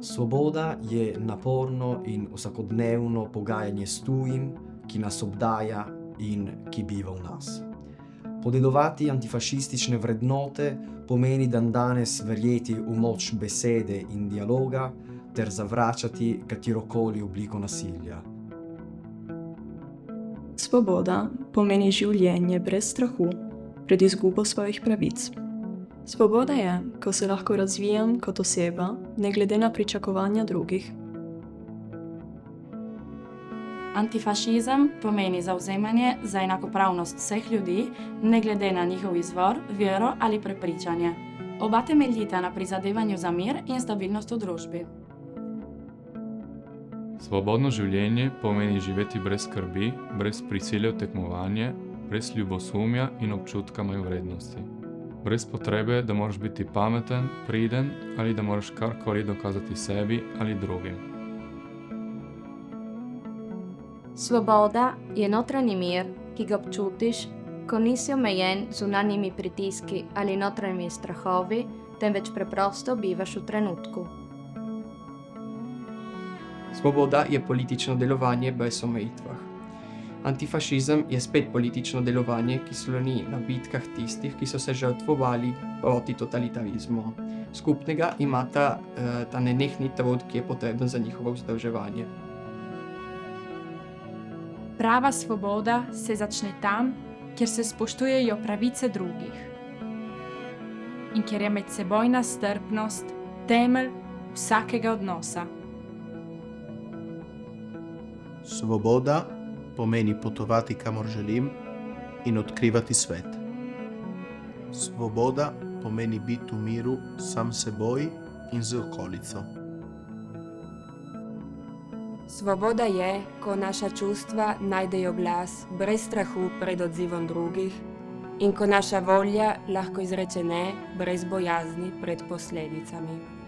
Svoboda je naporno in vsakodnevno pogajanje s tujim, ki nas obdaja in ki biva v nas. Podedovati antifašistične vrednote pomeni dandanes verjeti v moč besede in dialoga ter zavračati katerokoli obliko nasilja. Svoboda pomeni življenje brez strahu pred izgubo svojih pravic. Svoboda je, ko se lahko razvijam kot oseba, ne glede na pričakovanja drugih. Antifašizem pomeni zavzemanje za enakopravnost vseh ljudi, ne glede na njihov izvor, vero ali prepričanje. Oba temeljita na prizadevanju za mir in stabilnost v družbi. Svobodno življenje pomeni živeti brez skrbi, brez prisile v tekmovanje, brez ljubosumja in občutka manjvrednosti. Brez potrebe, da moraš biti pameten, priden ali da moraš karkoli dokazati sebi ali drugim. Svoboda je notranji mir, ki ga občutiš, ko nisi omejen z zunanjimi pritiski ali notranjimi strahovi, temveč preprosto bivaš v trenutku. Svoboda je politično delovanje brez omejitvah. Antifašizem je spet politično delovanje, ki sloni na bitkah tistih, ki so se žrtvovali proti totalitarizmu. Skupnega imata ta nenehni trud, ki je potreben za njihovo vzdrževanje. Prava svoboda se začne tam, kjer se spoštujejo pravice drugih in kjer je medsebojna strpnost temelj vsakega odnosa. Svoboda pomeni potovati kamor želim in odkrivati svet. Svoboda pomeni biti v miru sam s seboj in z okolico. Svoboda je, ko naša čustva najdejo glas brez strahu pred odzivom drugih in ko naša volja lahko izreče ne brez bojazni pred posledicami.